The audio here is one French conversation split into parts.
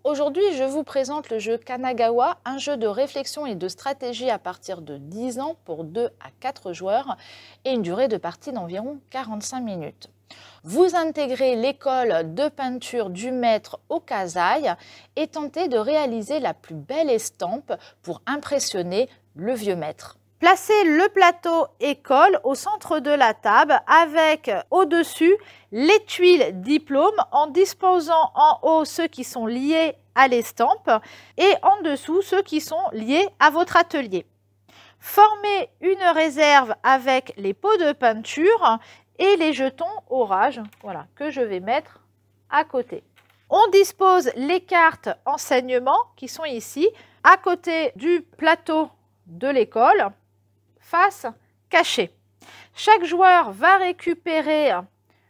Aujourd'hui, je vous présente le jeu Kanagawa, un jeu de réflexion et de stratégie à partir de 10 ans pour 2 à 4 joueurs et une durée de partie d'environ 45 minutes. Vous intégrez l'école de peinture du maître Okazai et tentez de réaliser la plus belle estampe pour impressionner le vieux maître. Placez le plateau école au centre de la table avec au-dessus les tuiles diplôme en disposant en haut ceux qui sont liés à l'estampe et en dessous ceux qui sont liés à votre atelier. Formez une réserve avec les pots de peinture et les jetons orage, voilà, que je vais mettre à côté. On dispose les cartes enseignement qui sont ici à côté du plateau de l'école, face cachée. Chaque joueur va récupérer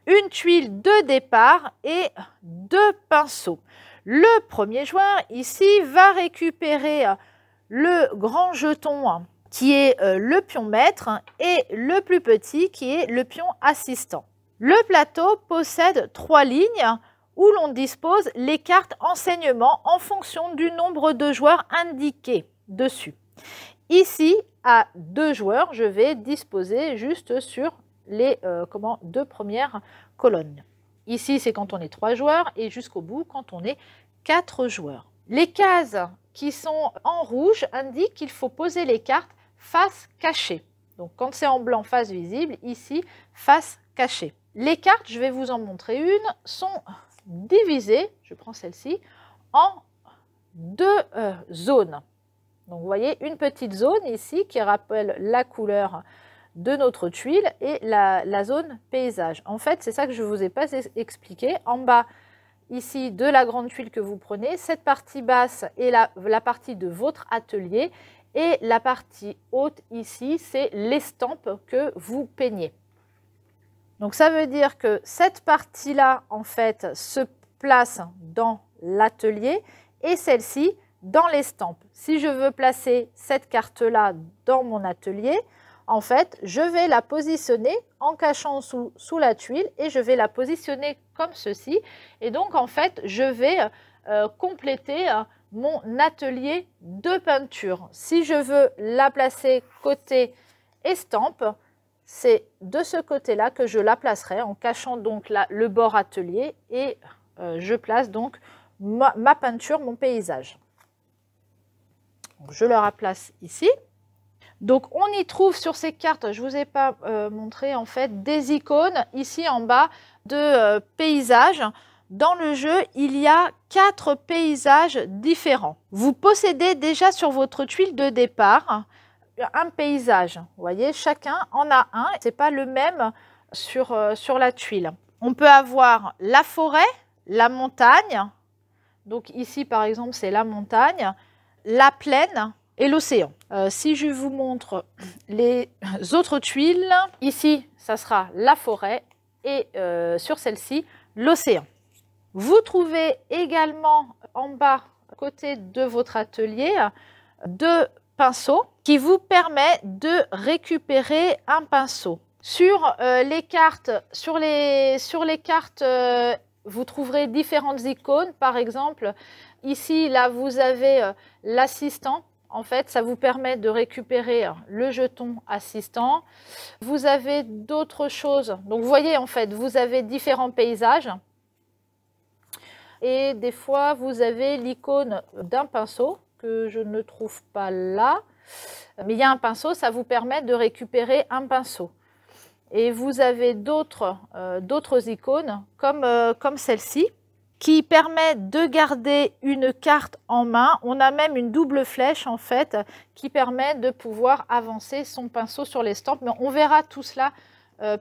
une tuile de départ et 2 pinceaux. Le premier joueur ici va récupérer le grand jeton qui est le pion maître et le plus petit qui est le pion assistant. Le plateau possède 3 lignes où l'on dispose les cartes enseignement en fonction du nombre de joueurs indiqués dessus. Ici, à 2 joueurs, je vais disposer juste sur les 2 premières colonnes. Ici, c'est quand on est 3 joueurs et jusqu'au bout quand on est 4 joueurs. Les cases qui sont en rouge indiquent qu'il faut poser les cartes face cachée. Donc, quand c'est en blanc, face visible, ici, face cachée. Les cartes, je vais vous en montrer une, sont divisées, je prends celle-ci, en 2 zones. Donc, vous voyez une petite zone ici qui rappelle la couleur de notre tuile et la zone paysage. En fait, c'est ça que je ne vous ai pas expliqué. En bas, ici, de la grande tuile que vous prenez, cette partie basse est la partie de votre atelier et la partie haute ici, c'est l'estampe que vous peignez. Donc, ça veut dire que cette partie-là, en fait, se place dans l'atelier et celle-ci dans l'estampe. Si je veux placer cette carte-là dans mon atelier, en fait, je vais la positionner en cachant sous la tuile et je vais la positionner comme ceci. Et donc, en fait, je vais compléter mon atelier de peinture. Si je veux la placer côté estampe, c'est de ce côté-là que je la placerai en cachant donc le bord atelier et je place donc ma peinture, mon paysage. Je le replace ici. Donc, on y trouve sur ces cartes, je ne vous ai pas montré en fait, des icônes ici en bas de paysages. Dans le jeu, il y a 4 paysages différents. Vous possédez déjà sur votre tuile de départ un paysage. Vous voyez, chacun en a un. Ce n'est pas le même sur la tuile. On peut avoir la forêt, la montagne. Donc ici, par exemple, c'est la montagne, la plaine et l'océan. Si je vous montre les autres tuiles, ici, ça sera la forêt et sur celle-ci, l'océan. Vous trouvez également en bas, à côté de votre atelier, 2 pinceaux qui vous permettent de récupérer un pinceau. Sur les cartes, vous trouverez différentes icônes. Par exemple, ici, là, vous avez l'assistant. En fait, ça vous permet de récupérer le jeton assistant. Vous avez d'autres choses. Donc, vous voyez, en fait, vous avez différents paysages. Et des fois, vous avez l'icône d'un pinceau que je ne trouve pas là. Mais il y a un pinceau, ça vous permet de récupérer un pinceau. Et vous avez d'autres icônes comme celle-ci qui permet de garder une carte en main. On a même une double flèche en fait qui permet de pouvoir avancer son pinceau sur l'estampe. Mais on verra tout cela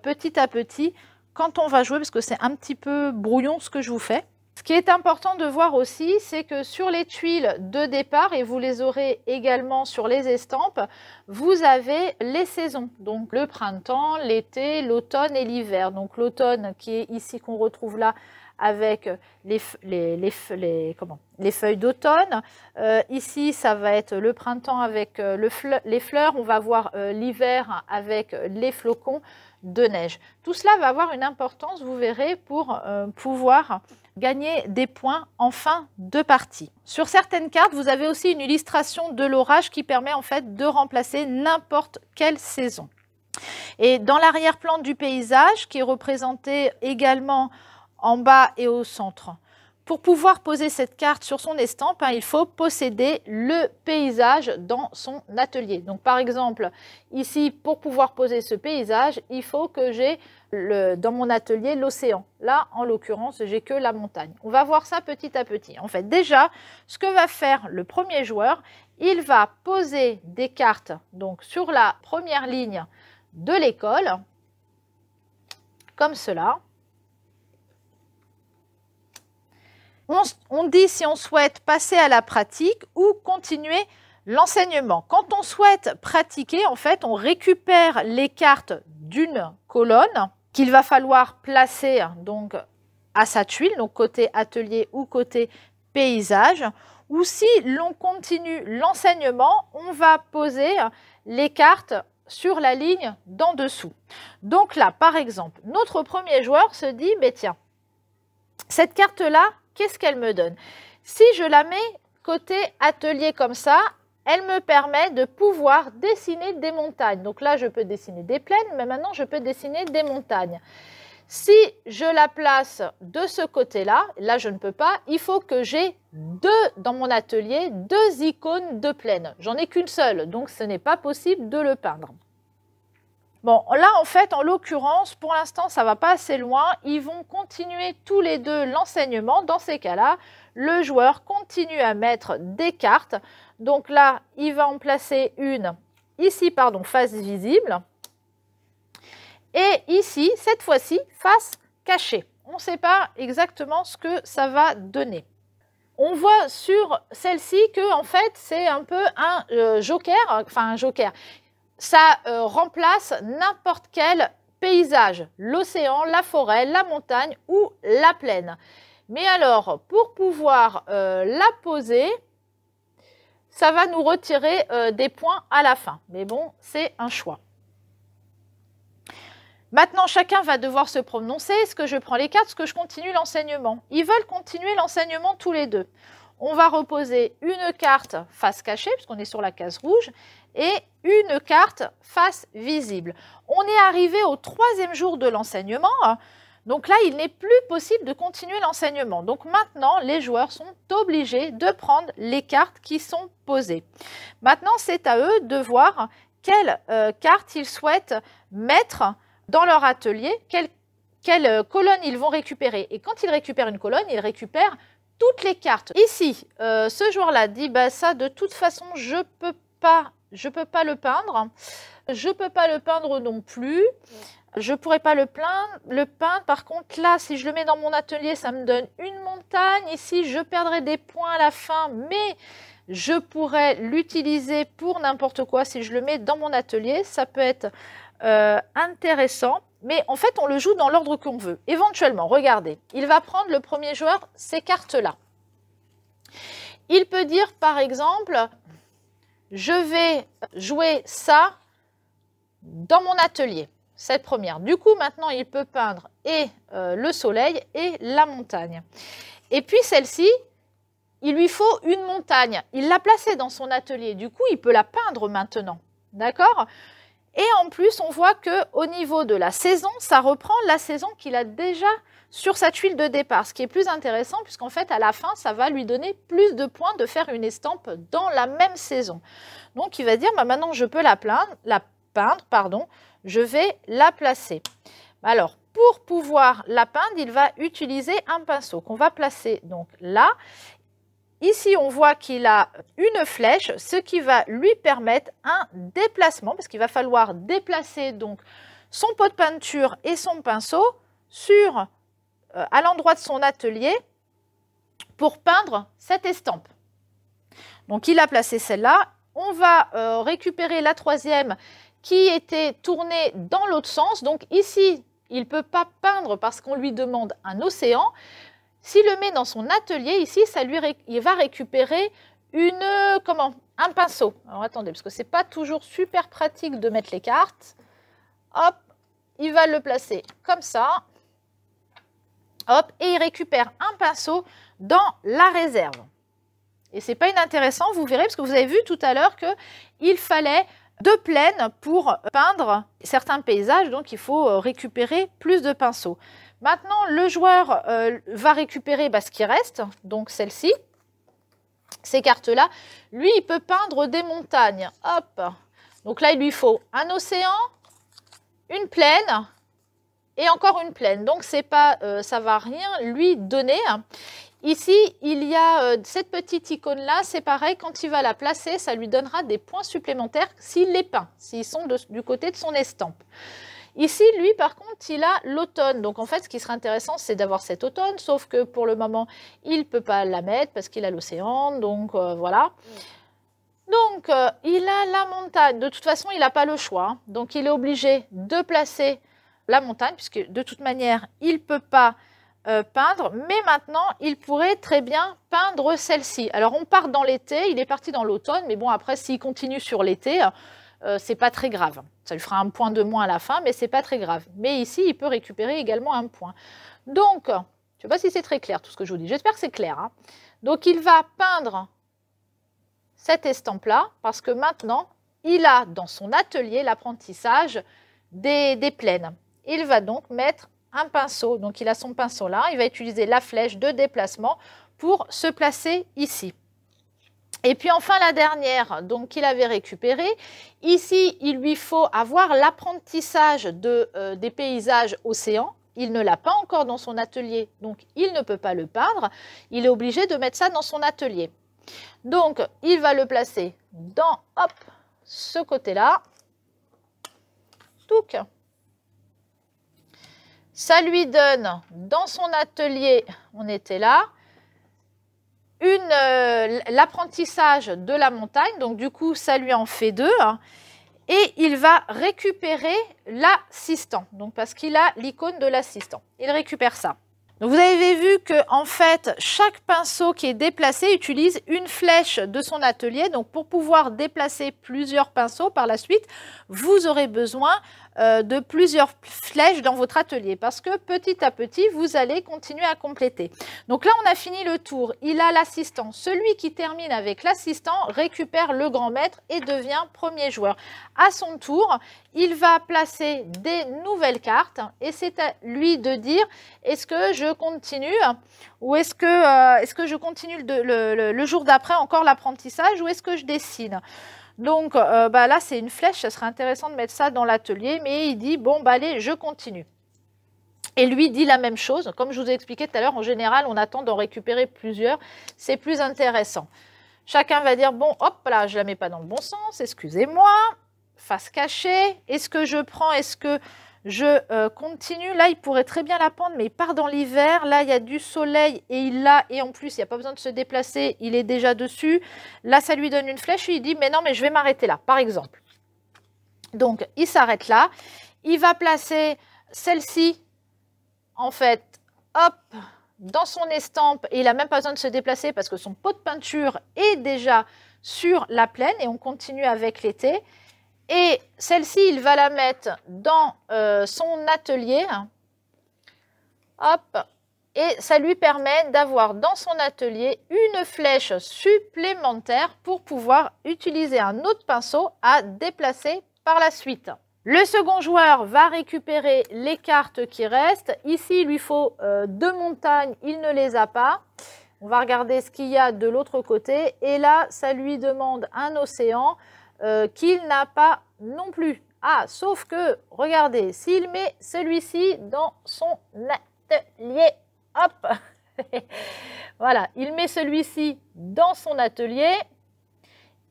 petit à petit quand on va jouer parce que c'est un petit peu brouillon ce que je vous fais. Ce qui est important de voir aussi, c'est que sur les tuiles de départ, et vous les aurez également sur les estampes, vous avez les saisons. Donc le printemps, l'été, l'automne et l'hiver. Donc l'automne qui est ici qu'on retrouve là avec les feuilles d'automne. Ici, ça va être le printemps avec les fleurs. On va voir l'hiver avec les flocons de neige. Tout cela va avoir une importance, vous verrez, pour pouvoir gagner des points en fin de partie. Sur certaines cartes, vous avez aussi une illustration de l'orage qui permet en fait de remplacer n'importe quelle saison. Et dans l'arrière-plan du paysage, qui est représenté également en bas et au centre, pour pouvoir poser cette carte sur son estampe, il faut posséder le paysage dans son atelier. Donc par exemple, ici, pour pouvoir poser ce paysage, il faut que j'ai dans mon atelier l'océan. Là, en l'occurrence, j'ai que la montagne. On va voir ça petit à petit. En fait, déjà, ce que va faire le premier joueur, il va poser des cartes donc, sur la première ligne de l'école, comme cela. On dit si on souhaite passer à la pratique ou continuer l'enseignement. Quand on souhaite pratiquer, en fait, on récupère les cartes d'une colonne qu'il va falloir placer donc à sa tuile, donc côté atelier ou côté paysage. Ou si l'on continue l'enseignement, on va poser les cartes sur la ligne d'en dessous. Donc là, par exemple, notre premier joueur se dit, mais tiens, cette carte-là, qu'est-ce qu'elle me donne? Si je la mets côté atelier comme ça, elle me permet de pouvoir dessiner des montagnes. Donc là, je peux dessiner des plaines, mais maintenant, je peux dessiner des montagnes. Si je la place de ce côté-là, là, je ne peux pas, il faut que j'ai dans mon atelier, deux icônes de plaine. J'en ai qu'une seule, donc ce n'est pas possible de le peindre. Bon, là, en fait, en l'occurrence, pour l'instant, ça ne va pas assez loin. Ils vont continuer tous les deux l'enseignement. Dans ces cas-là, le joueur continue à mettre des cartes. Donc là, il va en placer une ici, pardon, face visible. Et ici, cette fois-ci, face cachée. On ne sait pas exactement ce que ça va donner. On voit sur celle-ci que, en fait, c'est un peu un joker, enfin un joker. Ça remplace n'importe quel paysage, l'océan, la forêt, la montagne ou la plaine. Mais alors, pour pouvoir la poser, ça va nous retirer des points à la fin. Mais bon, c'est un choix. Maintenant, chacun va devoir se prononcer. Est-ce que je prends les cartes? Est-ce que je continue l'enseignement? Ils veulent continuer l'enseignement tous les deux. On va reposer une carte face cachée, puisqu'on est sur la case rouge, et une carte face visible. On est arrivé au 3e jour de l'enseignement. Donc là, il n'est plus possible de continuer l'enseignement. Donc maintenant, les joueurs sont obligés de prendre les cartes qui sont posées. Maintenant, c'est à eux de voir quelles cartes ils souhaitent mettre dans leur atelier, quelle colonne ils vont récupérer. Et quand ils récupèrent une colonne, ils récupèrent toutes les cartes. Ici, ce joueur-là dit, bah, ça, de toute façon, je peux pas le peindre. Je ne peux pas le peindre non plus. Je ne pourrais pas le peindre. Par contre, là, si je le mets dans mon atelier, ça me donne une montagne. Ici, je perdrai des points à la fin, mais je pourrais l'utiliser pour n'importe quoi. Si je le mets dans mon atelier, ça peut être intéressant. Mais en fait, on le joue dans l'ordre qu'on veut. Éventuellement, regardez, il va prendre le premier joueur ces cartes-là. Il peut dire, par exemple, je vais jouer ça dans mon atelier, cette première. Du coup, maintenant, il peut peindre et le soleil et la montagne. Et puis, celle-ci, il lui faut une montagne. Il l'a placée dans son atelier. Du coup, il peut la peindre maintenant. D'accord ? Et en plus, on voit qu'au niveau de la saison, ça reprend la saison qu'il a déjà sur sa tuile de départ. Ce qui est plus intéressant, puisqu'en fait, à la fin, ça va lui donner plus de points de faire une estampe dans la même saison. Donc, il va dire, bah, maintenant, je peux la peindre, je vais la placer. Alors, pour pouvoir la peindre, il va utiliser un pinceau qu'on va placer donc là. Ici, on voit qu'il a une flèche, ce qui va lui permettre un déplacement, parce qu'il va falloir déplacer donc son pot de peinture et son pinceau à l'endroit de son atelier pour peindre cette estampe. Donc, il a placé celle-là. On va récupérer la troisième qui était tournée dans l'autre sens. Donc, ici, il ne peut pas peindre parce qu'on lui demande un océan. S'il le met dans son atelier, ici, il va récupérer un pinceau. Alors, attendez, parce que ce n'est pas toujours super pratique de mettre les cartes. Hop, il va le placer comme ça. Hop, et il récupère un pinceau dans la réserve. Et c'est pas inintéressant, vous verrez, parce que vous avez vu tout à l'heure qu'il fallait 2 plaines pour peindre certains paysages, donc il faut récupérer plus de pinceaux. Maintenant, le joueur va récupérer ce qui reste, donc celle-ci, ces cartes-là. Lui, il peut peindre des montagnes. Hop. Donc là, il lui faut un océan, une plaine et encore une plaine. Donc, c'est pas, ça ne va rien lui donner. Ici, il y a cette petite icône-là, c'est pareil, quand il va la placer, ça lui donnera des points supplémentaires s'il les peint, s'ils sont du côté de son estampe. Ici, lui, par contre, il a l'automne. Donc, en fait, ce qui serait intéressant, c'est d'avoir cet automne, sauf que pour le moment, il ne peut pas la mettre parce qu'il a l'océan. Donc, voilà. Donc, il a la montagne. De toute façon, il n'a pas le choix. Hein. Donc, il est obligé de placer la montagne, puisque de toute manière, il ne peut pas peindre. Mais maintenant, il pourrait très bien peindre celle-ci. Alors, on part dans l'été. Il est parti dans l'automne. Mais bon, après, s'il continue sur l'été, c'est pas très grave. Ça lui fera un point de moins à la fin, mais c'est pas très grave. Mais ici, il peut récupérer également un point. Donc, je ne sais pas si c'est très clair tout ce que je vous dis. J'espère que c'est clair. Hein. Donc, il va peindre cette estampe-là parce que maintenant, il a dans son atelier l'apprentissage des plaines. Il va donc mettre un pinceau. Donc, il a son pinceau là. Il va utiliser la flèche de déplacement pour se placer ici. Et puis enfin la dernière, donc qu'il avait récupérée, ici il lui faut avoir l'apprentissage des paysages océans. Il ne l'a pas encore dans son atelier, donc il ne peut pas le peindre. Il est obligé de mettre ça dans son atelier. Donc il va le placer dans ce côté-là. Touc. Ça lui donne dans son atelier, on était là, l'apprentissage de la montagne, donc du coup ça lui en fait 2, hein, et il va récupérer l'assistant, donc parce qu'il a l'icône de l'assistant, il récupère ça. Donc vous avez vu que en fait chaque pinceau qui est déplacé utilise une flèche de son atelier, donc pour pouvoir déplacer plusieurs pinceaux par la suite, vous aurez besoin de plusieurs flèches dans votre atelier parce que petit à petit, vous allez continuer à compléter. Donc là, on a fini le tour. Il a l'assistant. Celui qui termine avec l'assistant récupère le grand maître et devient premier joueur. À son tour, il va placer des nouvelles cartes et c'est à lui de dire est-ce que je continue ou est-ce que je continue le jour d'après encore l'apprentissage ou est-ce que je dessine. Donc là, c'est une flèche, ça serait intéressant de mettre ça dans l'atelier, mais il dit, bon, allez, je continue. Et lui dit la même chose, comme je vous ai expliqué tout à l'heure, en général, on attend d'en récupérer plusieurs, c'est plus intéressant. Chacun va dire, bon, hop, là, je ne la mets pas dans le bon sens, excusez-moi, face cachée, est-ce que je prends, est-ce que je continue? Là, il pourrait très bien la prendre, mais il part dans l'hiver. Là, il y a du soleil et il l'a. Et en plus, il n'y a pas besoin de se déplacer. Il est déjà dessus. Là, ça lui donne une flèche. Il dit, mais non, mais je vais m'arrêter là, par exemple. Donc, il s'arrête là. Il va placer celle-ci, en fait, hop, dans son estampe. Et il n'a même pas besoin de se déplacer parce que son pot de peinture est déjà sur la plaine. Et on continue avec l'été. Et celle-ci, il va la mettre dans son atelier. Hop. Et ça lui permet d'avoir dans son atelier une flèche supplémentaire pour pouvoir utiliser un autre pinceau à déplacer par la suite. Le second joueur va récupérer les cartes qui restent. Ici, il lui faut 2 montagnes, il ne les a pas. On va regarder ce qu'il y a de l'autre côté. Et là, ça lui demande un océan. Qu'il n'a pas non plus. Ah, sauf que, regardez, s'il met celui-ci dans son atelier, hop, voilà, il met celui-ci dans son atelier,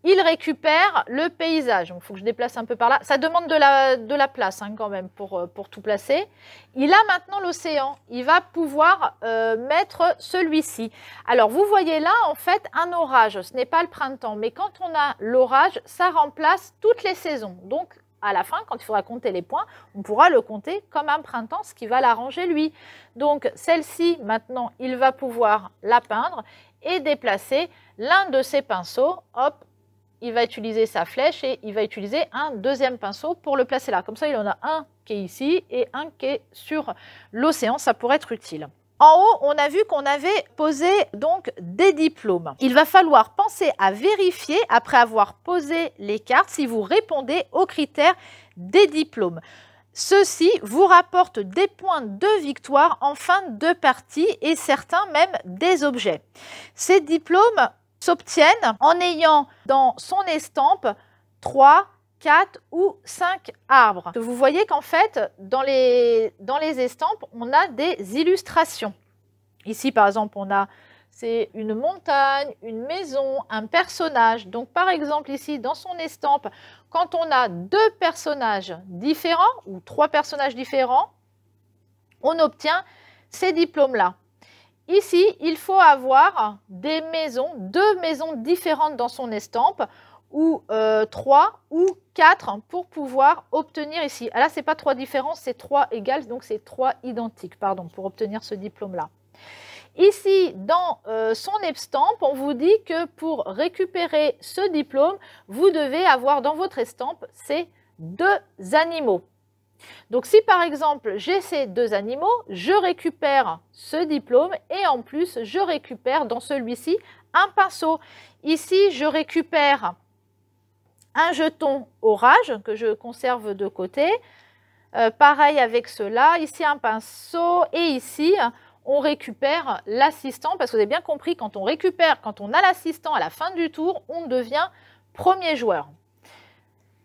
il récupère le paysage. Il faut que je déplace un peu par là. Ça demande de la place hein, quand même pour tout placer. Il a maintenant l'océan. Il va pouvoir mettre celui-ci. Alors, vous voyez là, en fait, un orage. Ce n'est pas le printemps. Mais quand on a l'orage, ça remplace toutes les saisons. Donc, à la fin, quand il faudra compter les points, on pourra le compter comme un printemps, ce qui va l'arranger lui. Donc, celle-ci, maintenant, il va pouvoir la peindre et déplacer l'un de ses pinceaux. Hop. Il va utiliser sa flèche et il va utiliser un deuxième pinceau pour le placer là. Comme ça, il en a un qui est ici et un qui est sur l'océan. Ça pourrait être utile. En haut, on a vu qu'on avait posé donc des diplômes. Il va falloir penser à vérifier, après avoir posé les cartes, si vous répondez aux critères des diplômes. Ceux-ci vous rapportent des points de victoire en fin de partie et certains même des objets. Ces diplômes s'obtiennent en ayant dans son estampe 3, 4 ou 5 arbres. Vous voyez qu'en fait, dans les estampes, on a des illustrations. Ici, par exemple, c'est une montagne, une maison, un personnage. Donc, par exemple, ici, dans son estampe, quand on a 2 personnages différents ou 3 personnages différents, on obtient ces diplômes-là. Ici, il faut avoir des maisons, 2 maisons différentes dans son estampe, ou 3 ou 4 pour pouvoir obtenir ici. Là, ce n'est pas 3 différents, c'est 3 égales, donc c'est 3 identiques, pardon, pour obtenir ce diplôme-là. Ici, dans son estampe, on vous dit que pour récupérer ce diplôme, vous devez avoir dans votre estampe ces 2 animaux. Donc, si par exemple, j'ai ces 2 animaux, je récupère ce diplôme et en plus, je récupère dans celui-ci un pinceau. Ici, je récupère un jeton orage que je conserve de côté. Pareil avec cela, ici un pinceau et ici on récupère l'assistant parce que vous avez bien compris, quand on a l'assistant à la fin du tour, on devient premier joueur.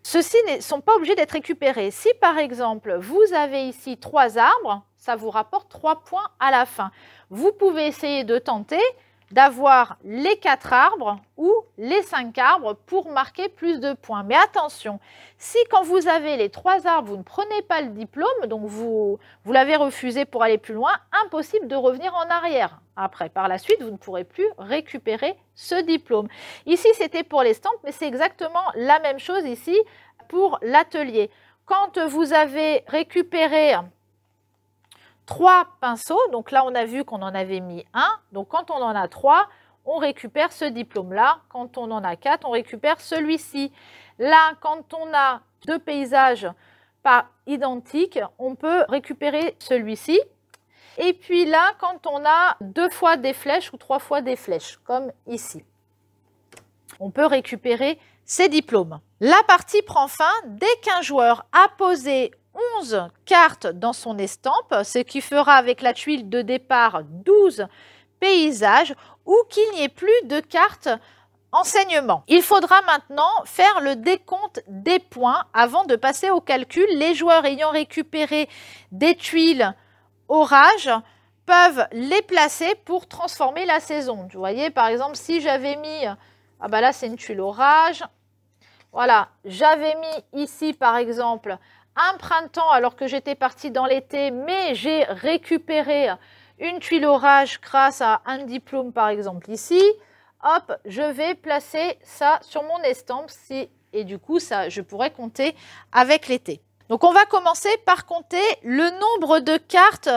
Ceux-ci ne sont pas obligés d'être récupérés. Si par exemple vous avez ici 3 arbres, ça vous rapporte 3 points à la fin. Vous pouvez essayer de tenter d'avoir les 4 arbres ou les 5 arbres pour marquer plus de points. Mais attention, si quand vous avez les 3 arbres, vous ne prenez pas le diplôme, donc vous l'avez refusé pour aller plus loin, impossible de revenir en arrière. Après, par la suite, vous ne pourrez plus récupérer ce diplôme. Ici, c'était pour l'estampe, mais c'est exactement la même chose ici pour l'atelier. Quand vous avez récupéré 3 pinceaux, donc là on a vu qu'on en avait mis 1, donc quand on en a 3, on récupère ce diplôme-là, quand on en a 4, on récupère celui-ci. Là, quand on a 2 paysages pas identiques, on peut récupérer celui-ci. Et puis là, quand on a 2 fois des flèches ou 3 fois des flèches, comme ici, on peut récupérer ces diplômes. La partie prend fin dès qu'un joueur a posé 11 cartes dans son estampe, ce qui fera avec la tuile de départ 12 paysages, ou qu'il n'y ait plus de cartes enseignement. Il faudra maintenant faire le décompte des points avant de passer au calcul. Les joueurs ayant récupéré des tuiles orage peuvent les placer pour transformer la saison. Vous voyez, par exemple, si j'avais mis, ah bah là c'est une tuile orage, voilà, j'avais mis ici par exemple un printemps alors que j'étais partie dans l'été, mais j'ai récupéré une tuile orage grâce à un diplôme par exemple ici. Hop, je vais placer ça sur mon estampe et du coup, ça, je pourrais compter avec l'été. Donc, on va commencer par compter le nombre de cartes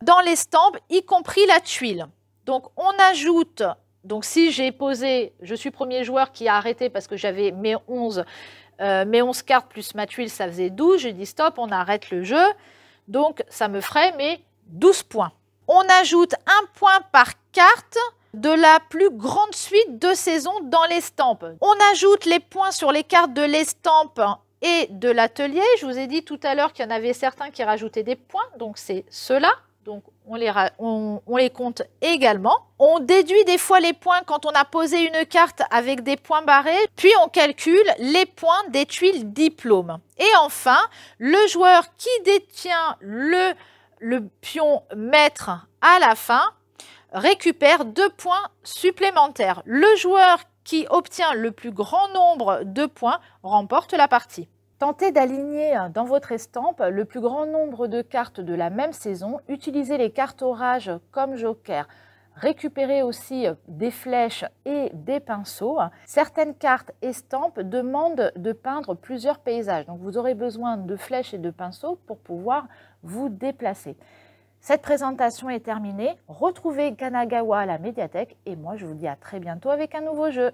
dans l'estampe, y compris la tuile. Donc, on ajoute, donc si j'ai posé, je suis premier joueur qui a arrêté parce que j'avais mes 11 cartes plus ma tuile, ça faisait 12. Je dis stop, on arrête le jeu. Donc, ça me ferait mes 12 points. On ajoute un point par carte de la plus grande suite de saisons dans l'estampe. On ajoute les points sur les cartes de l'estampe et de l'atelier. Je vous ai dit tout à l'heure qu'il y en avait certains qui rajoutaient des points, donc c'est ceux-là. Donc on les compte également. On déduit des fois les points quand on a posé une carte avec des points barrés, puis on calcule les points des tuiles diplômes. Et enfin, le joueur qui détient le pion maître à la fin récupère 2 points supplémentaires. Le joueur qui obtient le plus grand nombre de points remporte la partie. Tentez d'aligner dans votre estampe le plus grand nombre de cartes de la même saison. Utilisez les cartes orage comme joker. Récupérez aussi des flèches et des pinceaux. Certaines cartes estampes demandent de peindre plusieurs paysages. Donc vous aurez besoin de flèches et de pinceaux pour pouvoir vous déplacer. Cette présentation est terminée. Retrouvez Kanagawa à la médiathèque et moi je vous dis à très bientôt avec un nouveau jeu.